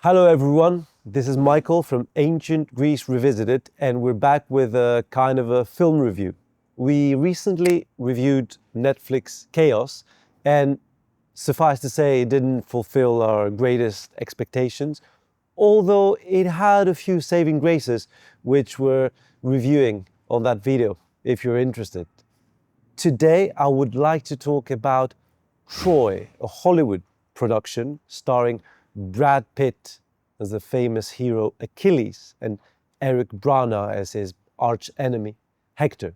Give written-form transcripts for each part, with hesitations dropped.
Hello everyone, this is Michael from Ancient Greece Revisited, and we're back with a kind of a film review. We recently reviewed Netflix Chaos, and suffice to say it didn't fulfill our greatest expectations, although it had a few saving graces which we're reviewing on that video if you're interested. Today I would like to talk about Troy, a Hollywood production starring Brad Pitt as the famous hero Achilles and Eric Bana as his arch-enemy Hector.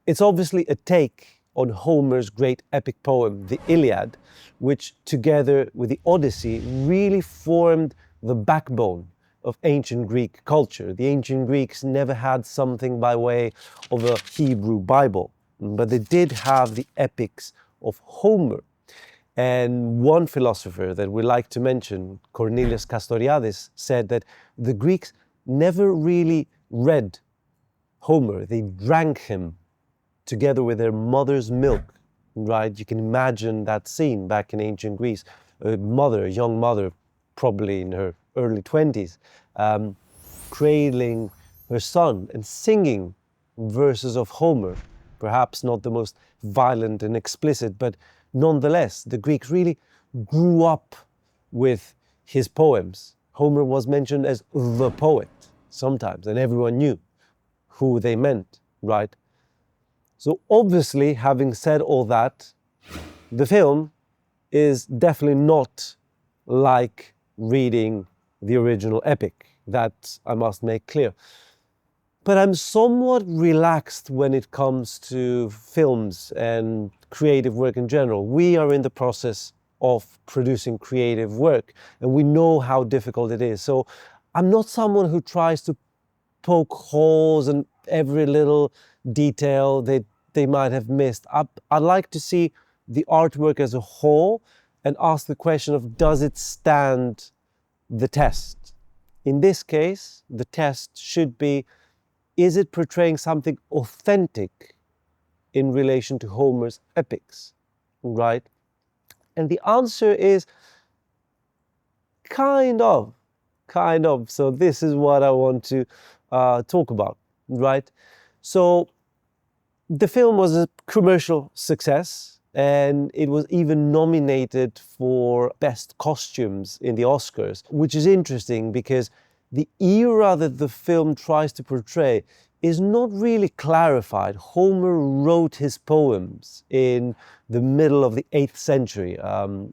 It's obviously a take on Homer's great epic poem, the Iliad, which together with the Odyssey really formed the backbone of ancient Greek culture. The ancient Greeks never had something by way of a Hebrew Bible, but they did have the epics of Homer. And one philosopher that we like to mention, Cornelius Castoriadis, said that the Greeks never really read Homer. They drank him together with their mother's milk, right? You can imagine that scene back in ancient Greece. A young mother, probably in her early 20s, cradling her son and singing verses of Homer. Perhaps not the most violent and explicit, but nonetheless, the Greeks really grew up with his poems. Homer was mentioned as the poet sometimes, and everyone knew who they meant, right? So obviously, having said all that, the film is definitely not like reading the original epic. That I must make clear. But I'm somewhat relaxed when it comes to films and creative work in general. We are in the process of producing creative work, and we know how difficult it is. So I'm not someone who tries to poke holes in every little detail that they might have missed. I'd like to see the artwork as a whole and ask the question of, does it stand the test? In this case, the test should be, is it portraying something authentic in relation to Homer's epics, right? And the answer is kind of. So this is what I want to talk about, right? So the film was a commercial success, and it was even nominated for Best Costumes in the Oscars, which is interesting because the era that the film tries to portray is not really clarified. Homer wrote his poems in the middle of the 8th century.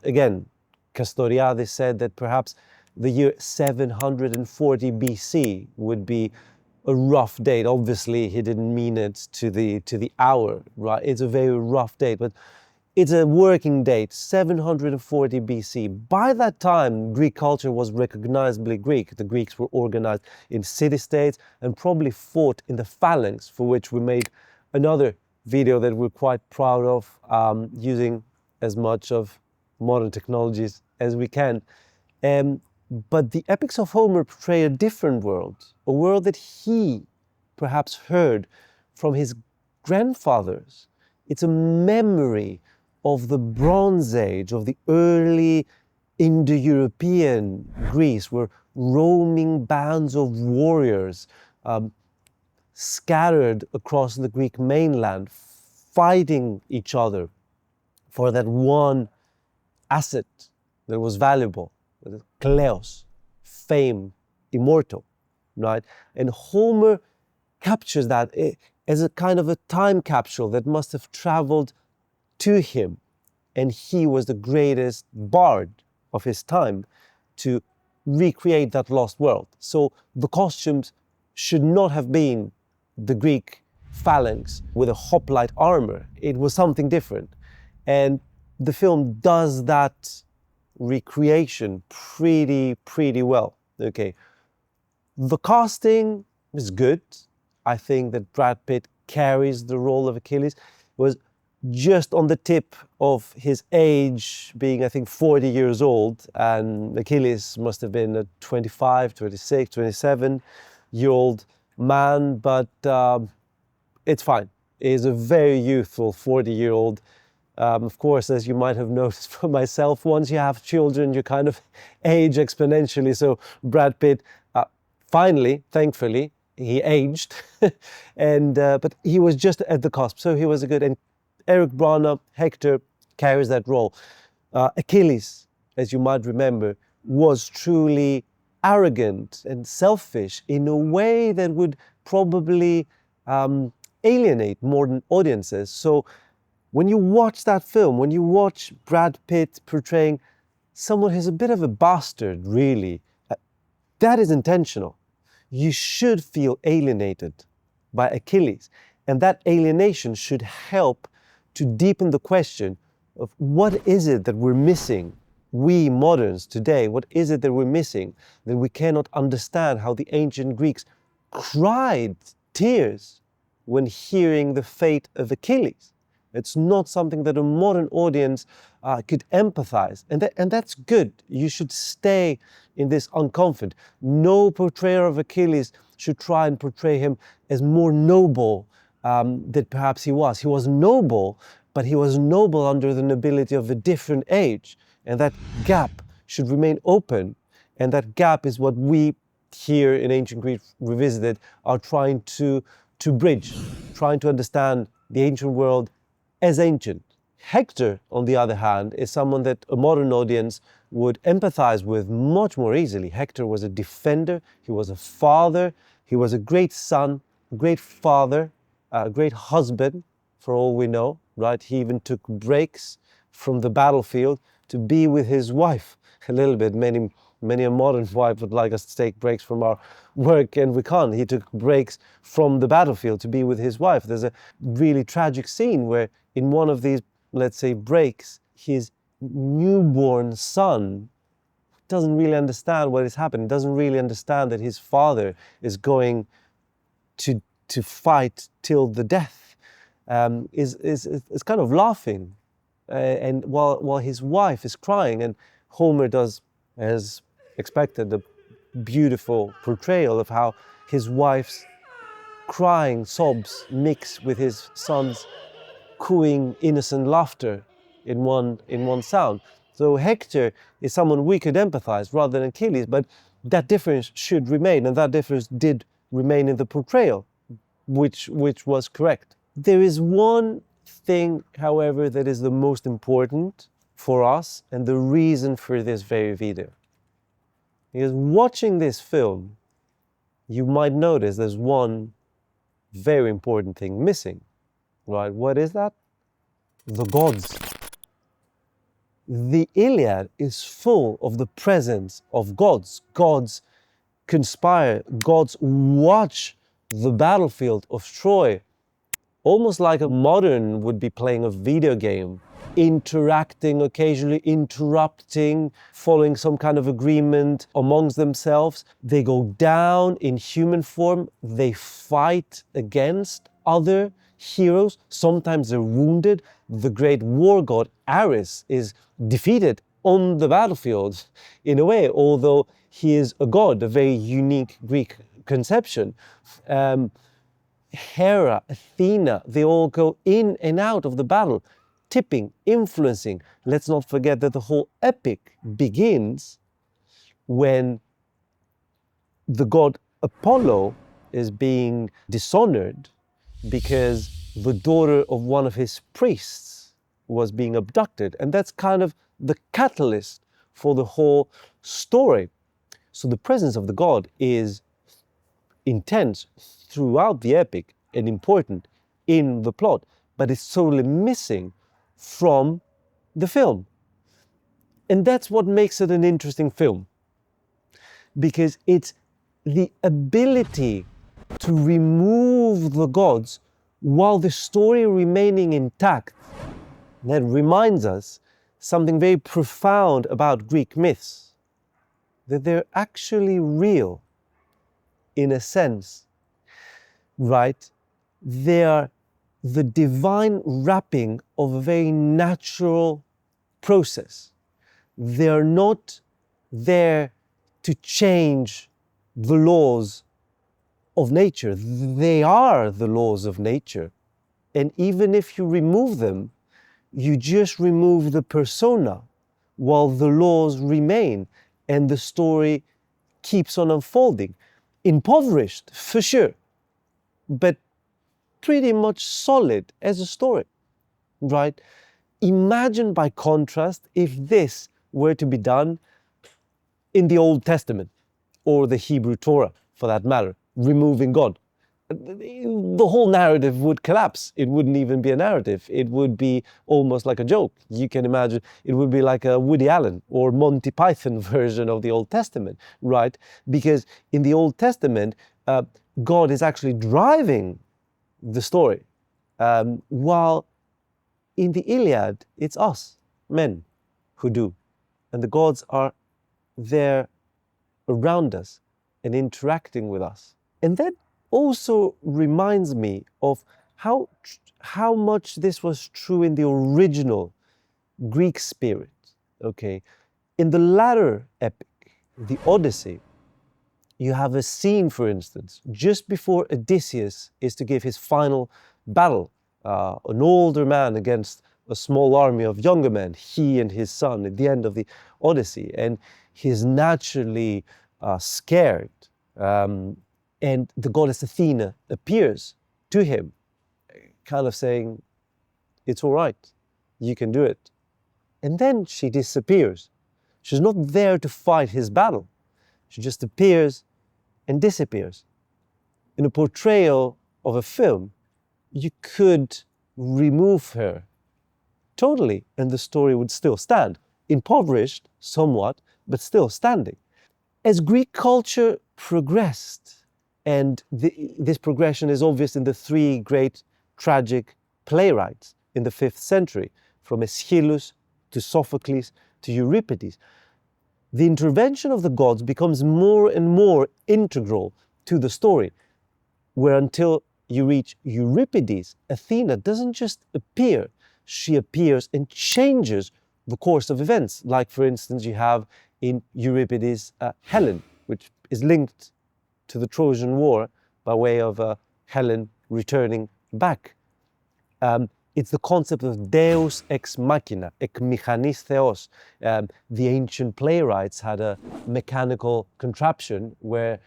Again, Castoriadis said that perhaps the year 740 BC would be a rough date. Obviously, he didn't mean it to the hour, right? It's a very rough date, but it's a working date, 740 BC. By that time, Greek culture was recognizably Greek. The Greeks were organized in city-states and probably fought in the phalanx, for which we made another video that we're quite proud of, using as much of modern technologies as we can. But the epics of Homer portray a different world, a world that he perhaps heard from his grandfathers. It's a memory of the Bronze Age, of the early Indo-European Greece, where roaming bands of warriors scattered across the Greek mainland, fighting each other for that one asset that was valuable, kleos, fame, immortal, right? And Homer captures that as a kind of a time capsule that must have traveled to him, and he was the greatest bard of his time to recreate that lost world. So the costumes should not have been the Greek phalanx with a hoplite armor. It was something different, and the film does that recreation pretty well. Okay, the casting is good. I think that Brad Pitt carries the role of Achilles. It was just on the tip of his age, being I think 40 years old, and Achilles must have been a 25, 26, 27-year-old man, but it's fine. He's a very youthful 40-year-old Of course, as you might have noticed for myself, once you have children, you kind of age exponentially. So Brad Pitt, finally, thankfully, he aged, but he was just at the cusp. So he was a good. And Eric Bana Hector carries that role. Achilles, as you might remember, was truly arrogant and selfish in a way that would probably alienate modern audiences. So when you watch that film, when you watch Brad Pitt portraying someone who's a bit of a bastard, really, that is intentional. You should feel alienated by Achilles. And that alienation should help to deepen the question of what is it that we're missing, we moderns today, what is it that we're missing, that we cannot understand how the ancient Greeks cried tears when hearing the fate of Achilles. It's not something that a modern audience could empathize. And that's good. You should stay in this uncomfort. No portrayer of Achilles should try and portray him as more noble than perhaps he was. He was noble, but he was noble under the nobility of a different age. And that gap should remain open. And that gap is what we here in Ancient Greece Revisited are trying to bridge, trying to understand the ancient world as ancient. Hector, on the other hand, is someone that a modern audience would empathize with much more easily. Hector was a defender, he was a father, he was a great son, a great father, a great husband, for all we know, right? He even took breaks from the battlefield to be with his wife a little bit. Many a modern wife would like us to take breaks from our work, and we can't. He took breaks from the battlefield to be with his wife. There's a really tragic scene where in one of these, let's say, breaks, his newborn son doesn't really understand what is happening, doesn't really understand that his father is going to fight till the death, is kind of laughing. And while his wife is crying, and Homer does, as expected, a beautiful portrayal of how his wife's crying sobs mix with his son's cooing innocent laughter in one sound. So Hector is someone we could empathize rather than Achilles, but that difference should remain, and that difference did remain in the portrayal, which was correct. There is one thing, however, that is the most important for us and the reason for this very video. Because watching this film, you might notice there's one very important thing missing, right? What is that? The gods. The Iliad is full of the presence of gods. Gods conspire, gods watch the battlefield of Troy, almost like a modern would be playing a video game, interacting, occasionally interrupting, following some kind of agreement amongst themselves. They go down in human form, they fight against other heroes, sometimes they're wounded. The great war god Ares is defeated on the battlefield in a way, although he is a god, a very unique Greek conception. Hera, Athena, they all go in and out of the battle, tipping, influencing. Let's not forget that the whole epic begins when the god Apollo is being dishonored because the daughter of one of his priests was being abducted. And that's kind of the catalyst for the whole story. So the presence of the god is intense throughout the epic and important in the plot, but it's totally missing from the film. And that's what makes it an interesting film, because it's the ability to remove the gods while the story remaining intact that reminds us something very profound about Greek myths, that they're actually real in a sense, right? They are the divine wrapping of a very natural process. They are not there to change the laws of nature. They are the laws of nature. And even if you remove them, you just remove the persona while the laws remain and the story keeps on unfolding. Impoverished, for sure, but pretty much solid as a story, right? Imagine, by contrast, if this were to be done in the Old Testament, or the Hebrew Torah, for that matter, removing God. The whole narrative would collapse. It wouldn't even be a narrative. It would be almost like a joke. You can imagine it would be like a Woody Allen or Monty Python version of the Old Testament, right? Because in the Old Testament, God is actually driving the story, while in the Iliad, it's us, men, who do. And the gods are there around us and interacting with us. And that also reminds me of how much this was true in the original Greek spirit, okay? In the latter epic, the Odyssey, you have a scene, for instance, just before Odysseus is to give his final battle, an older man against a small army of younger men, he and his son, at the end of the Odyssey. And he's naturally scared. And the goddess Athena appears to him, kind of saying, it's all right, you can do it. And then she disappears. She's not there to fight his battle. She just appears and disappears. In a portrayal of a film, you could remove her totally and the story would still stand. Impoverished somewhat, but still standing. As Greek culture progressed, and this progression is obvious in the three great tragic playwrights in the 5th century, from Aeschylus to Sophocles to Euripides, the intervention of the gods becomes more and more integral to the story, where until you reach Euripides, Athena doesn't just appear, she appears and changes the course of events. Like, for instance, you have in Euripides Helen, which is linked to the Trojan War by way of Helen returning back. It's the concept of Deus Ex Machina, ek mechanis theos. The ancient playwrights had a mechanical contraption where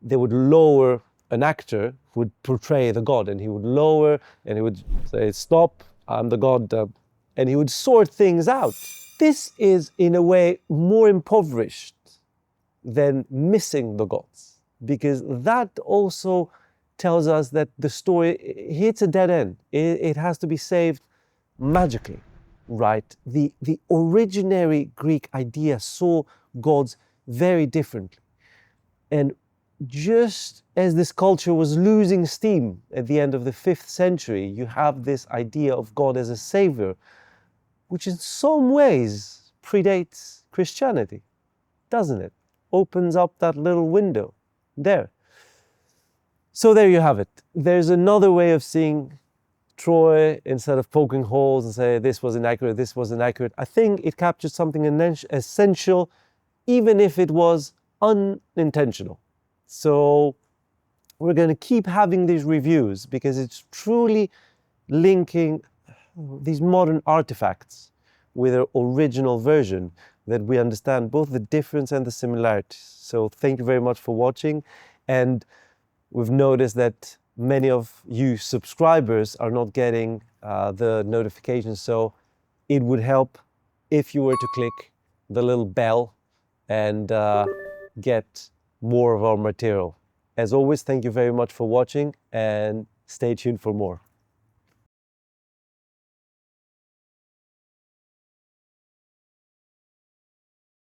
they would lower an actor who would portray the god, and he would lower and he would say, stop, I'm the god, and he would sort things out. This is, in a way, more impoverished than missing the gods, because that also tells us that the story hits a dead end. It has to be saved magically, right? The originary Greek idea saw gods very differently. And just as this culture was losing steam at the end of the 5th century, you have this idea of God as a savior, which in some ways predates Christianity, doesn't it? Opens up that little window there. So there you have it. There's another way of seeing Troy instead of poking holes and say this was inaccurate, this was inaccurate. I think it captured something essential, even if it was unintentional. So we're going to keep having these reviews because it's truly linking these modern artifacts with their original version, that we understand both the difference and the similarities. So thank you very much for watching. And we've noticed that many of you subscribers are not getting the notifications, so it would help if you were to click the little bell and get more of our material. As always, thank you very much for watching and stay tuned for more.